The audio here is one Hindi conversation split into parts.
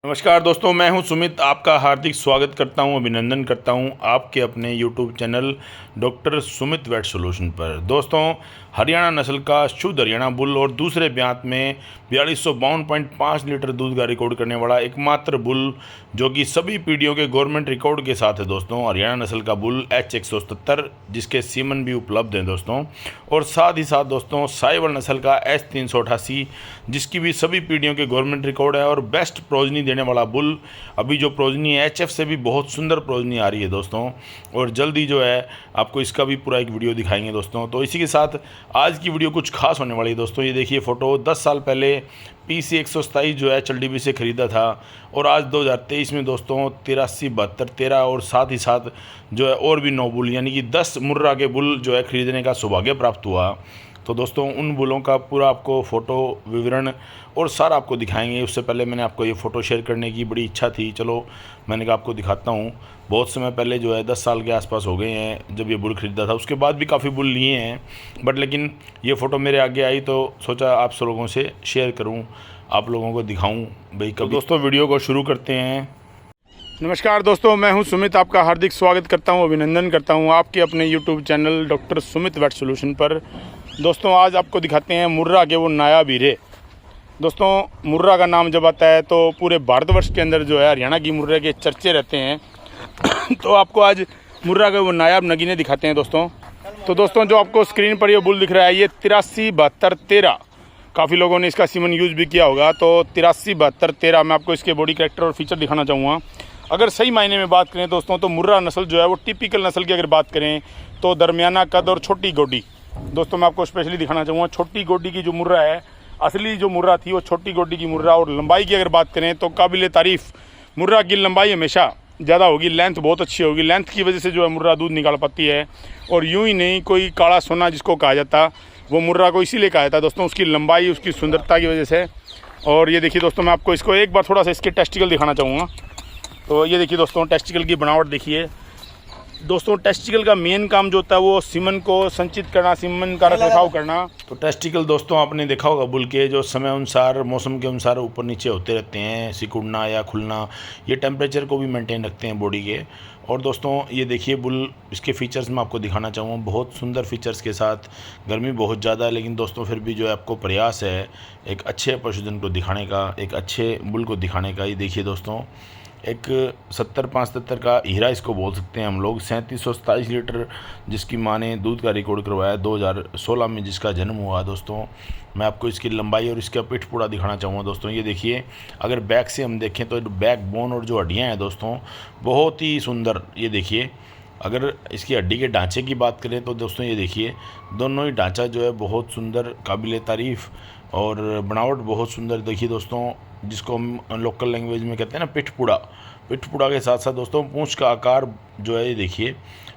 नमस्कार दोस्तों, मैं हूं सुमित। आपका हार्दिक स्वागत करता हूं, अभिनंदन करता हूं आपके अपने YouTube channel doctor Sumit vet solution पर। दोस्तों, हरियाणा नस्ल का शुद्ध हरियाणा बुल और दूसरे ब्यात में 4252.5 लीटर दूध का रिकॉर्ड करने वाला एकमात्र बुल जो कि सभी पीढ़ियों के गवर्नमेंट रिकॉर्ड के साथ है दोस्तों। हरियाणा नस्ल का बुल H177 जिसके सीमन भी उपलब्ध हैं दोस्तों, और साथ ही साथ दोस्तों साहिवाल नस्ल का S388 जिसकी भी सभी पीढ़ियों के गवर्नमेंट रिकॉर्ड है, और बेस्ट प्रोजनी देने वाला बुल। अभी जो प्रोजनी है HF से भी बहुत सुंदर प्रोजनी आ रही है दोस्तों, और जल्दी जो है आपको इसका भी पूरा एक वीडियो दिखाएंगे दोस्तों। तो इसी के साथ आज की वीडियो कुछ खास होने वाली है दोस्तों। ये देखिए फ़ोटो, 10 साल पहले PC 127 जो है चलडीबी से ख़रीदा था, और आज 2023 में दोस्तों 83 72 13 और साथ ही साथ जो है और भी 9 बुल यानी कि 10 मुर्रा के बुल जो है ख़रीदने का सौभाग्य प्राप्त हुआ। तो दोस्तों उन बुलों का पूरा आपको फ़ोटो विवरण और सारा आपको दिखाएंगे। उससे पहले मैंने आपको ये फ़ोटो शेयर करने की बड़ी इच्छा थी, चलो मैंने कहा आपको दिखाता हूँ। बहुत समय पहले जो है 10 साल के आसपास हो गए हैं जब ये बुल ख़रीदा था। उसके बाद भी काफ़ी बुल लिए हैं, बट लेकिन ये फ़ोटो मेरे आगे आई तो सोचा आप सब लोगों से शेयर करूँ, आप लोगों को दिखाऊँ भाई। कभी दोस्तों वीडियो को शुरू करते हैं। नमस्कार दोस्तों, मैं हूं सुमित। आपका हार्दिक स्वागत करता हूं, अभिनंदन करता हूं आपके अपने YouTube channel doctor Sumit vet solution पर। दोस्तों आज आपको दिखाते हैं मुर्रा के वो नायाब हीरे। दोस्तों मुर्रा का नाम जब आता है तो पूरे भारतवर्ष के अंदर जो है हरियाणा की मुर्रे के चर्चे रहते हैं। तो आपको आज मुर्रा के वो नायाब नगीने दिखाते हैं दोस्तों। तो दोस्तों जो आपको स्क्रीन पर ये बुल दिख रहा है, ये 83 72 13, काफ़ी लोगों ने इसका सीमन यूज़ भी किया होगा। तो 83 72 13 मैं आपको इसके बॉडी कैरेक्टर और फीचर दिखाना चाहूँगा। अगर सही मायने में बात करें दोस्तों तो मुर्रा नस्ल जो है वो टिपिकल नस्ल की अगर बात करें तो दरमियाना कद और छोटी गोडी। दोस्तों मैं आपको स्पेशली दिखाना चाहूँगा छोटी गोडी की जो मुर्रा है, असली जो मुर्रा थी वो छोटी गोडी की मुर्रा। और लंबाई की अगर बात करें तो काबिल तारीफ़ मुर्रा की लंबाई हमेशा ज़्यादा होगी, लेंथ बहुत अच्छी होगी। लेंथ की वजह से जो है मुर्रा दूध निकाल पाती है। और यूँ ही नहीं, कोई काला सोना जिसको कहा जाता, वो मुर्रा को इसीलिए कहा जाता दोस्तों, उसकी लंबाई, उसकी सुंदरता की वजह से। और ये देखिए दोस्तों, मैं आपको इसको एक बार थोड़ा सा इसके टेस्टिकल दिखाना चाहूँगा। तो ये देखिए दोस्तों, टेस्टिकल की बनावट देखिए दोस्तों। टेस्टिकल का मेन काम जो होता है वो सीमन को संचित करना, सीमन का रखरखाव करना। तो टेस्टिकल दोस्तों आपने देखा होगा बुल के जो समय अनुसार, मौसम के अनुसार ऊपर नीचे होते रहते हैं, सिकुड़ना या खुलना। ये टेम्परेचर को भी मेंटेन रखते हैं बॉडी के। और दोस्तों ये देखिए बुल, इसके फीचर्स मैं आपको दिखाना चाहूँगा, बहुत सुंदर फीचर्स के साथ। गर्मी बहुत ज़्यादा है लेकिन दोस्तों फिर भी जो है आपको प्रयास है एक अच्छे पशुधन को दिखाने का, एक अच्छे बुल को दिखाने का। ये देखिए दोस्तों, एक 70-75 का हीरा इसको बोल सकते हैं हम लोग। 3727 लीटर जिसकी माँ ने दूध का रिकॉर्ड करवाया 2016 में, जिसका जन्म हुआ दोस्तों। मैं आपको इसकी लंबाई और इसका पिठ पूरा दिखाना चाहूँगा दोस्तों। ये देखिए, अगर बैक से हम देखें तो बैक बोन और जो हड्डियाँ हैं दोस्तों बहुत ही सुंदर। ये देखिए, अगर इसकी हड्डी के ढांचे की बात करें तो दोस्तों ये देखिए, दोनों ही ढांचा जो है बहुत सुंदर, काबिल तारीफ़, और बनावट बहुत सुंदर। देखिए दोस्तों, जिसको हम लोकल लैंग्वेज में कहते हैं ना पिठपुड़ा, पिठपुड़ा के साथ साथ दोस्तों पूंछ का आकार जो है ये देखिए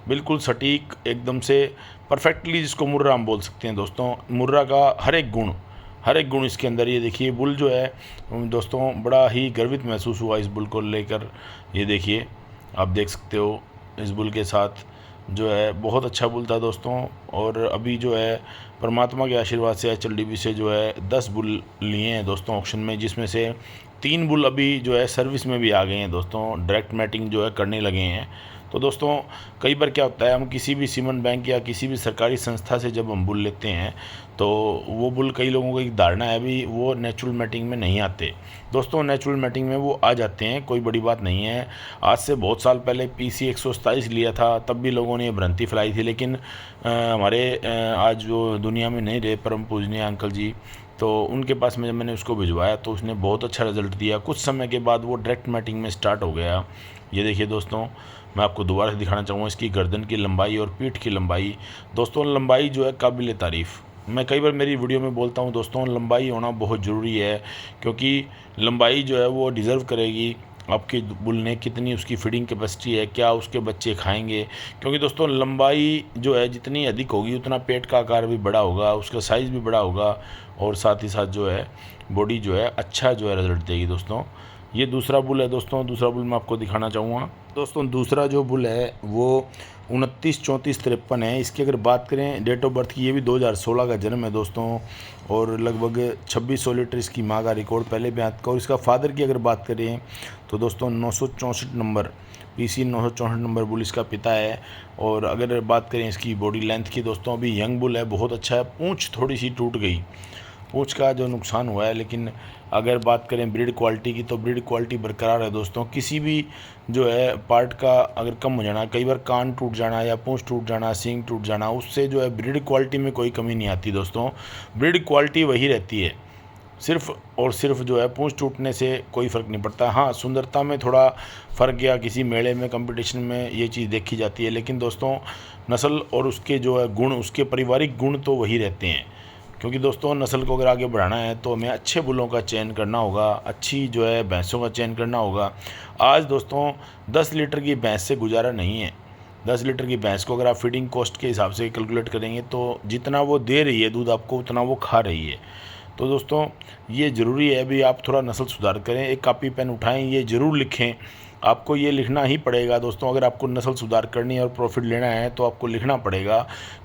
बिल्कुल सटीक, एकदम से परफेक्टली, जिसको मुर्रा हम बोल सकते हैं दोस्तों। मुर्रा का हर एक गुण इसके अंदर। ये देखिए बुल जो है दोस्तों, बड़ा ही गर्वित महसूस हुआ इस बुल को लेकर। ये देखिए, आप देख सकते हो इस बुल के साथ जो है बहुत अच्छा बुल था दोस्तों। और अभी जो है परमात्मा के आशीर्वाद से HLDB से जो है 10 बुल लिए हैं दोस्तों ऑक्शन में, जिसमें से 3 बुल अभी जो है सर्विस में भी आ गए हैं दोस्तों, डायरेक्ट मैटिंग जो है करने लगे हैं। तो दोस्तों कई बार क्या होता है, हम किसी भी सीमन बैंक या किसी भी सरकारी संस्था से जब हम बुल लेते हैं तो वो बुल, कई लोगों को एक धारणा है भी वो नेचुरल मैटिंग में नहीं आते। दोस्तों नेचुरल मैटिंग में वो आ जाते हैं, कोई बड़ी बात नहीं है। आज से बहुत साल पहले PC 127 लिया था, तब भी लोगों ने ये भ्रांति फैलाई थी। लेकिन हमारे आज जो दुनिया में नहीं रहे परम पूजनीय अंकल जी, तो उनके पास में जब मैंने उसको भिजवाया तो उसने बहुत अच्छा रिज़ल्ट दिया। कुछ समय के बाद वो डायरेक्ट मैटिंग में स्टार्ट हो गया। ये देखिए दोस्तों, मैं आपको दोबारा से दिखाना चाहूँगा इसकी गर्दन की लंबाई और पीठ की लंबाई। दोस्तों लंबाई जो है काबिल तारीफ़। मैं कई बार मेरी वीडियो में बोलता हूँ दोस्तों, लंबाई होना बहुत ज़रूरी है, क्योंकि लंबाई जो है वो डिज़र्व करेगी आपके बुल ने, कितनी उसकी फीडिंग कैपेसिटी है, क्या उसके बच्चे खाएंगे। क्योंकि दोस्तों लंबाई जो है जितनी अधिक होगी उतना पेट का आकार भी बड़ा होगा, उसका साइज़ भी बड़ा होगा, और साथ ही साथ जो है बॉडी जो है अच्छा जो है रिजल्ट देगी दोस्तों। ये दूसरा बुल है दोस्तों, दूसरा बुल मैं आपको दिखाना चाहूँगा। दोस्तों दूसरा जो बुल है वो 29-34-53 है। इसकी अगर बात करें डेट ऑफ बर्थ की, ये भी 2016 का जन्म है दोस्तों, और लगभग 2600 लीटर इसकी माँ का रिकॉर्ड पहले भी आता। और इसका फादर की अगर बात करें तो दोस्तों 964 नंबर PC 964 नंबर बुल इसका पिता है। और अगर बात करें इसकी बॉडी लेंथ की दोस्तों, अभी यंग बुल है, बहुत अच्छा है। पूँछ थोड़ी सी टूट गई, पूँछ का जो नुकसान हुआ है, लेकिन अगर बात करें ब्रीड क्वालिटी की तो ब्रीड क्वालिटी बरकरार है दोस्तों। किसी भी जो है पार्ट का अगर कम हो जाना, कई बार कान टूट जाना या पूँछ टूट जाना, सींग टूट जाना, उससे जो है ब्रीड क्वालिटी में कोई कमी नहीं आती दोस्तों। ब्रीड क्वालिटी वही रहती है, सिर्फ और सिर्फ जो है पूँछ टूटने से कोई फ़र्क नहीं पड़ता। हाँ, सुंदरता में थोड़ा फ़र्क या किसी मेले में कंपटीशन में ये चीज़ देखी जाती है, लेकिन दोस्तों नस्ल और उसके जो है गुण, उसके पारिवारिक गुण तो वही रहते हैं। क्योंकि दोस्तों नस्ल को अगर आगे बढ़ाना है तो हमें अच्छे बुलों का चयन करना होगा, अच्छी जो है भैंसों का चयन करना होगा। आज दोस्तों 10 लीटर की भैंस से गुजारा नहीं है। 10 लीटर की भैंस को अगर आप फीडिंग कॉस्ट के हिसाब से कैलकुलेट करेंगे तो जितना वो दे रही है दूध आपको, उतना वो खा रही है। तो दोस्तों ये ज़रूरी है भी आप थोड़ा नस्ल सुधार करें, एक कापी पेन उठाएं, ये ज़रूर लिखें। आपको ये लिखना ही पड़ेगा दोस्तों, अगर आपको नस्ल सुधार करनी है और प्रॉफिट लेना है तो आपको लिखना पड़ेगा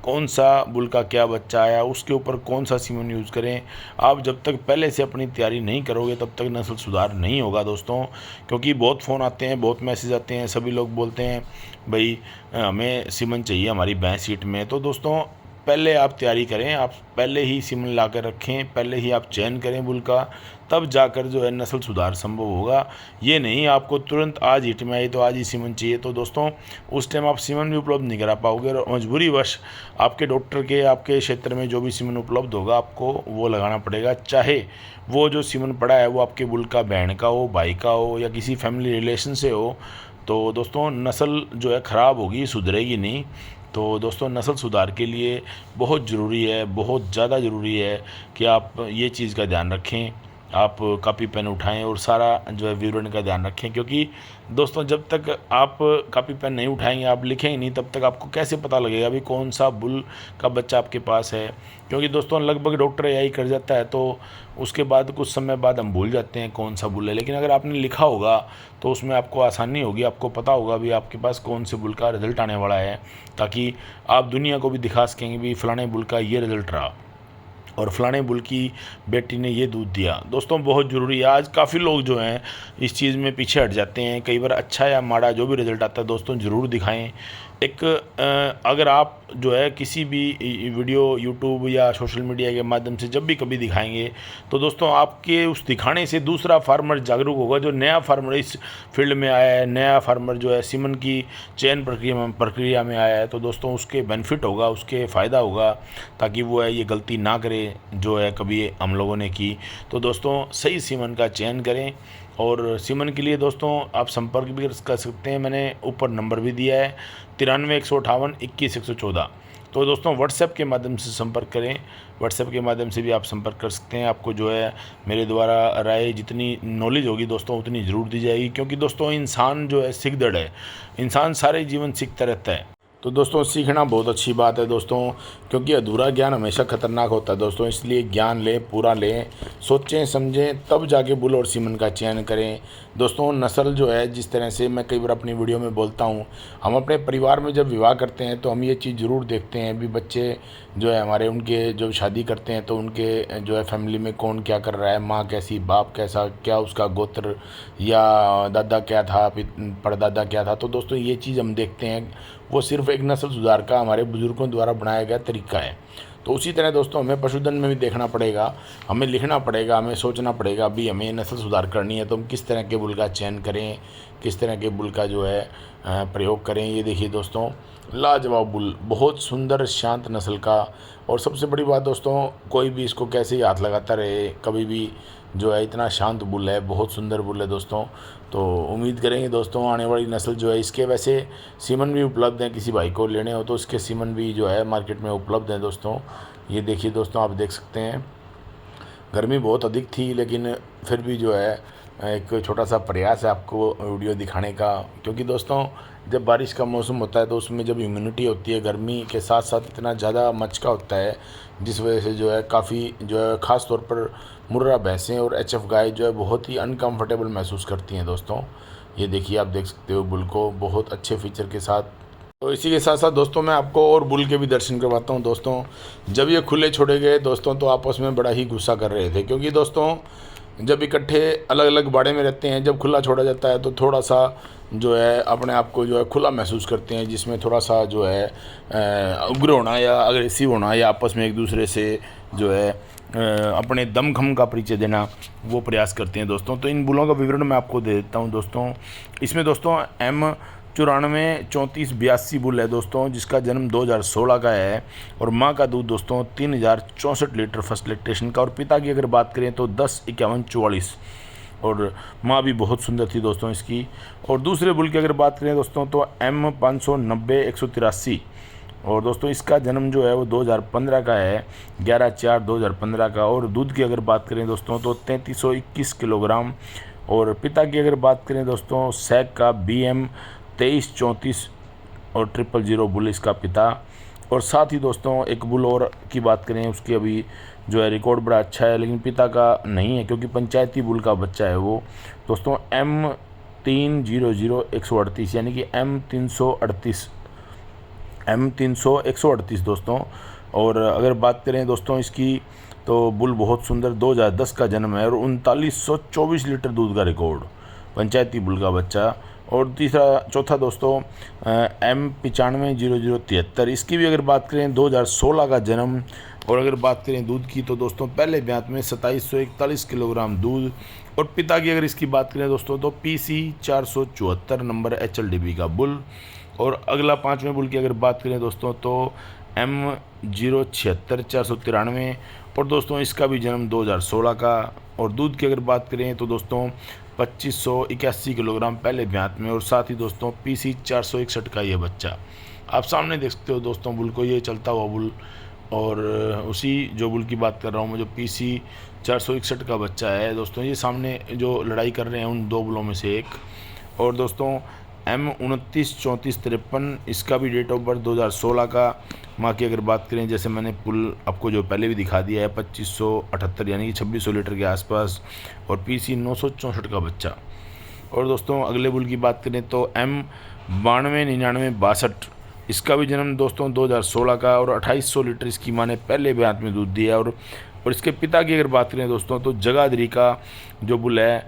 कौन सा बुल का क्या बच्चा आया, उसके ऊपर कौन सा सीमन यूज़ करें। आप जब तक पहले से अपनी तैयारी नहीं करोगे तब तक नस्ल सुधार नहीं होगा दोस्तों। क्योंकि बहुत फ़ोन आते हैं, बहुत मैसेज आते हैं, सभी लोग बोलते हैं भाई हमें सीमन चाहिए हमारी भैंस सीट में। तो दोस्तों पहले आप तैयारी करें, आप पहले ही सीमन ला कर रखें, पहले ही आप चयन करें बुल का, तब जाकर जो है नस्ल सुधार संभव होगा। ये नहीं आपको तुरंत आज हिट में आई तो आज ही सीमन चाहिए, तो दोस्तों उस टाइम आप सीमन भी उपलब्ध नहीं करा पाओगे और मजबूरीवश आपके डॉक्टर के, आपके क्षेत्र में जो भी सीमन उपलब्ध होगा आपको वो लगाना पड़ेगा। चाहे वो जो सीमन पड़ा है वो आपके बुल का बहन का हो, भाई का हो या किसी फैमिली रिलेशन से हो, तो दोस्तों नस्ल जो है ख़राब होगी, सुधरेगी नहीं। तो दोस्तों नस्ल सुधार के लिए बहुत ज़रूरी है, बहुत ज़्यादा ज़रूरी है कि आप ये चीज़ का ध्यान रखें, आप कॉपी पेन उठाएं और सारा जो है विवरण का ध्यान रखें। क्योंकि दोस्तों जब तक आप कॉपी पेन नहीं उठाएंगे, आप लिखेंगे नहीं, तब तक आपको कैसे पता लगेगा भी कौन सा बुल का बच्चा आपके पास है। क्योंकि दोस्तों लगभग डॉक्टर यही कर जाता है, तो उसके बाद कुछ समय बाद हम भूल जाते हैं कौन सा बुल है। लेकिन अगर आपने लिखा होगा तो उसमें आपको आसानी होगी, आपको पता होगा भी आपके पास कौन से बुल का रिज़ल्ट आने वाला है, ताकि आप दुनिया को भी दिखा सकेंगे भी फलाने बुल का ये रिज़ल्ट रहा और फलाने बुल की बेटी ने ये दूध दिया। दोस्तों बहुत ज़रूरी है। आज काफ़ी लोग जो हैं इस चीज़ में पीछे हट जाते हैं। कई बार अच्छा या माड़ा जो भी रिज़ल्ट आता है दोस्तों ज़रूर दिखाएं। एक अगर आप जो है किसी भी वीडियो यूट्यूब या सोशल मीडिया के माध्यम से जब भी कभी दिखाएंगे तो दोस्तों आपके उस दिखाने से दूसरा फार्मर जागरूक होगा, जो नया फार्मर इस फील्ड में आया है, नया फार्मर जो है सीमन की चयन प्रक्रिया में आया है, तो दोस्तों उसके बेनिफिट होगा, उसके फ़ायदा होगा, ताकि वो है ये गलती ना करे जो है कभी हम लोगों ने की। तो दोस्तों सही सीमन का चयन करें। और सीमन के लिए दोस्तों आप संपर्क भी कर सकते हैं, मैंने ऊपर नंबर भी दिया है 93-158-21-114। तो दोस्तों व्हाट्सएप के माध्यम से संपर्क करें, व्हाट्सएप के माध्यम से भी आप संपर्क कर सकते हैं। आपको जो है मेरे द्वारा राय जितनी नॉलेज होगी दोस्तों उतनी ज़रूर दी जाएगी। क्योंकि दोस्तों इंसान जो है सीखदड़ है, इंसान सारे जीवन सीखता रहता है। तो दोस्तों सीखना बहुत अच्छी बात है दोस्तों, क्योंकि अधूरा ज्ञान हमेशा खतरनाक होता है दोस्तों। इसलिए ज्ञान लें, पूरा लें, सोचें समझें, तब जाके बुल और सीमन का चयन करें। दोस्तों नस्ल जो है, जिस तरह से मैं कई बार अपनी वीडियो में बोलता हूँ, हम अपने परिवार में जब विवाह करते हैं तो हम ये चीज़ ज़रूर देखते हैं भी बच्चे जो है हमारे, उनके जब शादी करते हैं तो उनके जो है फैमिली में कौन क्या कर रहा है, माँ कैसी, बाप कैसा, क्या उसका गोत्र या दादा क्या था, परदादा क्या था। तो दोस्तों ये चीज़ हम देखते हैं, वो सिर्फ एक नस्ल सुधार का हमारे बुज़ुर्गों द्वारा बनाया गया तरीका है। तो उसी तरह दोस्तों हमें पशुधन में भी देखना पड़ेगा, हमें लिखना पड़ेगा, हमें सोचना पड़ेगा अभी हमें नस्ल सुधार करनी है तो हम किस तरह के बुल का चयन करें, किस तरह के बुल का जो है प्रयोग करें। ये देखिए दोस्तों लाजवाब बुल, बहुत सुंदर शांत नस्ल का। और सबसे बड़ी बात दोस्तों, कोई भी इसको कैसे ही हाथ लगाता रहे, कभी भी जो है इतना शांत बुल है, बहुत सुंदर बुल है दोस्तों। तो उम्मीद करेंगे दोस्तों आने वाली नस्ल जो है, इसके वैसे सीमन भी उपलब्ध हैं, किसी भाई को लेने हो तो इसके सीमन भी जो है मार्केट में उपलब्ध हैं दोस्तों। ये देखिए दोस्तों, आप देख सकते हैं गर्मी बहुत अधिक थी लेकिन फिर भी जो है एक छोटा सा प्रयास है आपको वीडियो दिखाने का, क्योंकि दोस्तों जब बारिश का मौसम होता है तो उसमें जब ह्यूमिडिटी होती है, गर्मी के साथ साथ इतना ज़्यादा मचका होता है, जिस वजह से जो है काफ़ी जो है ख़ास तौर पर मुर्रा भैंसें और एचएफ गाय जो है बहुत ही अनकंफर्टेबल महसूस करती हैं दोस्तों। ये देखिए, आप देख सकते हो बुल को बहुत अच्छे फीचर के साथ। तो इसी के साथ साथ दोस्तों मैं आपको और बुल के भी दर्शन करवाता हूँ दोस्तों। जब ये खुले छोड़े गए दोस्तों तो आपस में बड़ा ही गुस्सा कर रहे थे, क्योंकि दोस्तों जब इकट्ठे अलग अलग बाड़े में रहते हैं, जब खुला छोड़ा जाता है तो थोड़ा सा जो है अपने आप को जो है खुला महसूस करते हैं, जिसमें थोड़ा सा जो है उग्र होना या अग्रेसिव होना या आपस में एक दूसरे से जो है अपने दमखम का परिचय देना वो प्रयास करते हैं दोस्तों। तो इन बुलों का विवरण मैं आपको दे देता हूँ दोस्तों। इसमें दोस्तों M94-3482 बुल है दोस्तों, जिसका जन्म 2016 का है और माँ का दूध दोस्तों 3064 लीटर फर्स्ट लैक्टेशन का, और पिता की अगर बात करें तो 105144, और माँ भी बहुत सुंदर थी दोस्तों इसकी। और दूसरे बुल की अगर बात करें दोस्तों तो M590-183, और दोस्तों इसका जन्म जो है वो 2015 का है, 11/4/2015 का, और दूध की अगर बात करें दोस्तों तो 3321 किलोग्राम। और पिता की अगर बात करें दोस्तों सैक का BM2334 और 000 बुल इसका पिता। और साथ ही दोस्तों एक बुल और की बात करें, उसकी अभी जो है रिकॉर्ड बड़ा अच्छा है, लेकिन पिता का नहीं है क्योंकि पंचायती बुल का बच्चा है वो दोस्तों। M300-138 यानी कि M300-138 दोस्तों। और अगर बात करें दोस्तों इसकी तो बुल बहुत सुंदर 2010 का जन्म है और 3924 लीटर दूध का रिकॉर्ड, पंचायती बुल का बच्चा। और चौथा दोस्तों M950073, इसकी भी अगर बात करें 2016 का जन्म। और अगर बात करें दूध की तो दोस्तों पहले ब्यात में 2741 किलोग्राम दूध। और पिता की अगर इसकी बात करें दोस्तों तो PC 474 नंबर HLDB का बुल। और अगला पाँचवें बुल की अगर बात करें दोस्तों तो M076493, और दोस्तों इसका भी जन्म 2016 का। और दूध की अगर बात करें तो दोस्तों 2581 किलोग्राम पहले ब्यात में, और साथ ही दोस्तों PC 461 का ये बच्चा। आप सामने देख सकते हो दोस्तों बुल को, ये चलता हुआ बुल। और उसी जो बुल की बात कर रहा हूँ मैं, जो PC 461 का बच्चा है दोस्तों, ये सामने जो लड़ाई कर रहे हैं उन दो बुलों में से एक। और दोस्तों M293453, इसका भी डेट ऑफ बर्थ 2016 का। माँ की अगर बात करें, जैसे मैंने पुल आपको जो पहले भी दिखा दिया है, 2578 यानी कि 2600 लीटर के आसपास, और PC 964 का बच्चा। और दोस्तों अगले बुल की बात करें तो M929962, इसका भी जन्म दोस्तों 2016 का, और 2800 लीटर इसकी माँ ने पहले ब्यात में दूध दिया। और इसके पिता की अगर बात करें दोस्तों तो जगाधरी का जो बुल है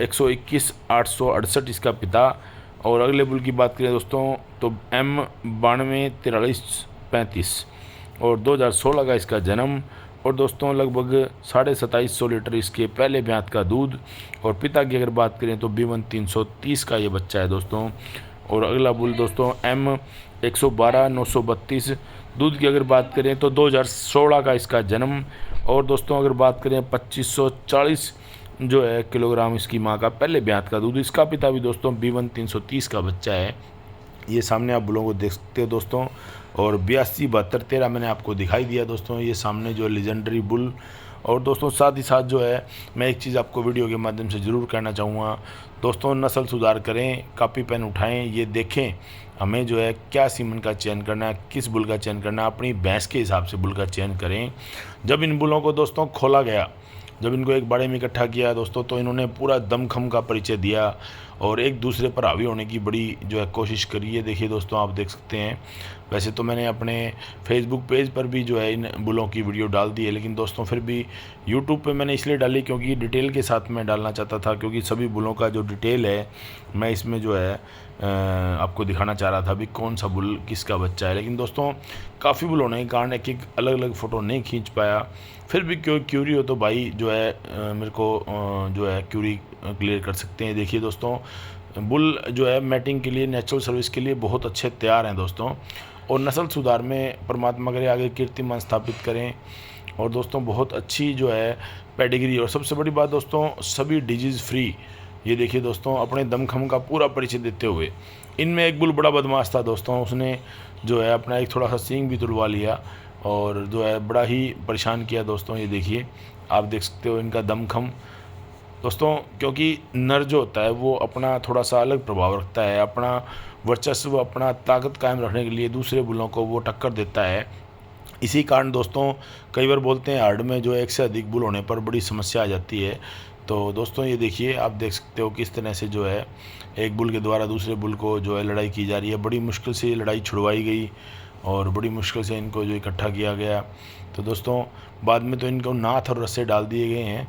121-868 इसका पिता। और अगले बुल की बात करें दोस्तों तो M924335, और 2016 का इसका जन्म। और दोस्तों लगभग 2750 लीटर इसके पहले ब्यात का दूध। और पिता की अगर बात करें तो B1330 का ये बच्चा है दोस्तों। और अगला बुल दोस्तों M112-932, दूध की अगर बात करें तो 2016 का इसका जन्म। और दोस्तों अगर बात करें 2540 जो है किलोग्राम इसकी माँ का पहले ब्यात का दूध, इसका पिता भी दोस्तों B1330 का बच्चा है। ये सामने आप बुलों को देख सकते हो दोस्तों। और 82-72-13 मैंने आपको दिखाई दिया दोस्तों, ये सामने जो लेजेंडरी बुल। और दोस्तों साथ ही साथ जो है मैं एक चीज़ आपको वीडियो के माध्यम से ज़रूर कहना चाहूँगा दोस्तों, नस्ल सुधार करें, कॉपी पेन उठाएं, ये देखें हमें जो है क्या सीमन का चयन करना है, किस बुल का चयन करना है, अपनी भैंस के हिसाब से बुल का चयन करें। जब इन बुलों को दोस्तों खोला गया, जब इनको एक बाड़े में इकट्ठा किया दोस्तों, तो इन्होंने पूरा दमखम का परिचय दिया और एक दूसरे पर हावी होने की बड़ी जो है कोशिश करी है। देखिए दोस्तों, आप देख सकते हैं। वैसे तो मैंने अपने फेसबुक पेज पर भी जो है इन बुलों की वीडियो डाल दी है, लेकिन दोस्तों फिर भी यूट्यूब पे मैंने इसलिए डाली क्योंकि डिटेल के साथ मैं डालना चाहता था, क्योंकि सभी बुलों का जो डिटेल है मैं इसमें जो है आपको दिखाना चाह रहा था भी कौन सा बुल किसका बच्चा है। लेकिन दोस्तों काफ़ी बुल होने के कारण एक अलग अलग फ़ोटो नहीं खींच पाया। फिर भी क्यूरी हो तो भाई जो है मेरे को जो है क्यूरी क्लियर कर सकते हैं। देखिए दोस्तों, बुल जो है मैटिंग के लिए, नेचुरल सर्विस के लिए बहुत अच्छे तैयार हैं दोस्तों। और नस्ल सुधार में परमात्मा करे आगे कीर्तिमान स्थापित करें। और दोस्तों बहुत अच्छी जो है पेडिग्री, और सबसे बड़ी बात दोस्तों सभी डिजीज़ फ्री। ये देखिए दोस्तों, अपने दमखम का पूरा परिचय देते हुए। इनमें एक बुल बड़ा बदमाश था दोस्तों, उसने जो है अपना एक थोड़ा सा सींग भी तुड़वा लिया और जो है बड़ा ही परेशान किया दोस्तों। ये देखिए, आप देख सकते हो इनका दमखम। दोस्तों, क्योंकि नर जो होता है वो अपना थोड़ा सा अलग प्रभाव रखता है, अपना वर्चस्व, अपना ताकत कायम रखने के लिए दूसरे बुलों को वो टक्कर देता है। इसी कारण दोस्तों कई बार बोलते हैं हर्ड में जो एक से अधिक बुल होने पर बड़ी समस्या आ जाती है। तो दोस्तों ये देखिए, आप देख सकते हो किस तरह से जो है एक बुल के द्वारा दूसरे बुल को जो है लड़ाई की जा रही है। बड़ी मुश्किल से ये लड़ाई छुड़वाई गई और बड़ी मुश्किल से इनको जो इकट्ठा किया गया। तो दोस्तों बाद में तो इनको नाथ और रस्से डाल दिए गए हैं,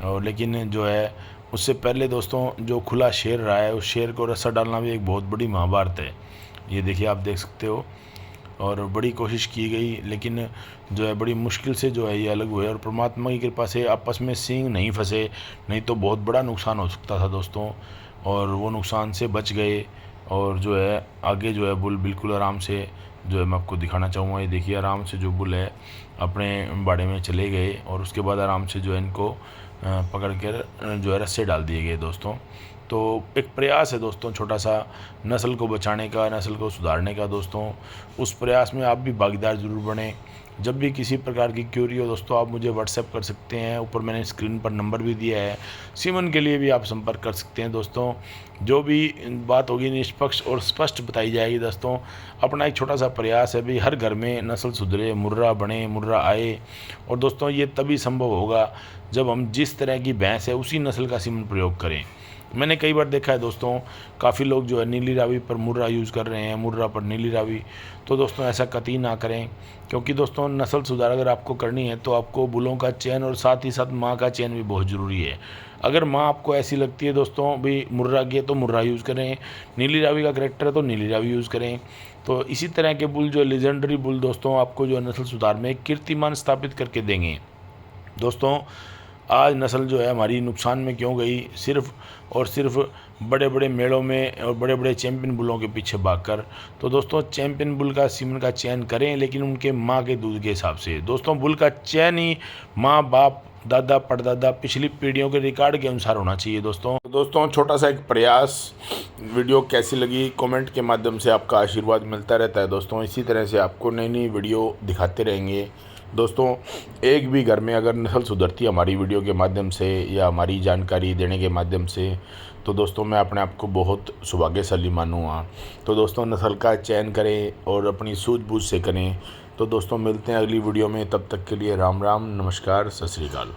और लेकिन जो है उससे पहले दोस्तों जो खुला शेर रहा है, उस शेर को रस्सा डालना भी एक बहुत बड़ी महाभारत है। ये देखिए, आप देख सकते हो, और बड़ी कोशिश की गई, लेकिन जो है बड़ी मुश्किल से जो है ये अलग हुए, और परमात्मा की कृपा से आपस में सींग नहीं फंसे, नहीं तो बहुत बड़ा नुकसान हो सकता था दोस्तों। और वो नुकसान से बच गए, और जो है आगे जो है बुल बिल्कुल आराम से जो है मैं आपको दिखाना चाहूँगा। ये देखिए, आराम से जो बुल है अपने बाड़े में चले गए, और उसके बाद आराम से जो है इनको पकड़ कर जो है रस्से डाल दिए गए दोस्तों। तो एक प्रयास है दोस्तों छोटा सा नस्ल को बचाने का, नस्ल को सुधारने का दोस्तों। उस प्रयास में आप भी भागीदार ज़रूर बने। जब भी किसी प्रकार की क्यूरी हो दोस्तों, आप मुझे व्हाट्सएप कर सकते हैं, ऊपर मैंने स्क्रीन पर नंबर भी दिया है। सीमन के लिए भी आप संपर्क कर सकते हैं दोस्तों। जो भी बात होगी निष्पक्ष और स्पष्ट बताई जाएगी दोस्तों। अपना एक छोटा सा प्रयास है भाई, हर घर में नस्ल सुधरे, मुर्रा बने, मुर्रा आए। और दोस्तों ये तभी संभव होगा जब हम जिस तरह की भैंस है उसी नस्ल का सीमन प्रयोग करें। मैंने कई बार देखा है दोस्तों, काफ़ी लोग जो है नीली रावी पर मुर्रा यूज़ कर रहे हैं, मुर्रा पर नीली रावी। तो दोस्तों ऐसा कतई ना करें, क्योंकि दोस्तों नस्ल सुधार अगर आपको करनी है तो आपको बुलों का चयन और साथ ही साथ माँ का चयन भी बहुत ज़रूरी है। अगर माँ आपको ऐसी लगती है दोस्तों भी मुर्रा की है तो मुर्रा यूज़ करें, नीली रावी का करेक्टर है तो नीली रावी यूज़ करें। तो इसी तरह के बुल जो लेजेंडरी बुल दोस्तों आपको जो नस्ल सुधार में एक कीर्तिमान स्थापित करके देंगे दोस्तों। आज नस्ल जो है हमारी नुकसान में क्यों गई? सिर्फ़ और सिर्फ बड़े बड़े मेड़ों में और बड़े बड़े चैम्पियन बुलों के पीछे भागकर। तो दोस्तों चैम्पियन बुल का सीमन का चयन करें, लेकिन उनके माँ के दूध के हिसाब से। दोस्तों बुल का चयन ही माँ बाप दादा परदादा पिछली पीढ़ियों के रिकॉर्ड के अनुसार होना चाहिए दोस्तों छोटा सा एक प्रयास। वीडियो कैसी लगी कमेंट के माध्यम से आपका आशीर्वाद मिलता रहता है दोस्तों। इसी तरह से आपको नई नई वीडियो दिखाते रहेंगे दोस्तों। एक भी घर में अगर नस्ल सुधरती है हमारी वीडियो के माध्यम से या हमारी जानकारी देने के माध्यम से, तो दोस्तों मैं अपने आप को बहुत सौभाग्यशाली मानूँगा। तो दोस्तों नस्ल का चयन करें और अपनी सूझबूझ से करें। तो दोस्तों मिलते हैं अगली वीडियो में, तब तक के लिए राम राम, नमस्कार, सत श्री अकाल।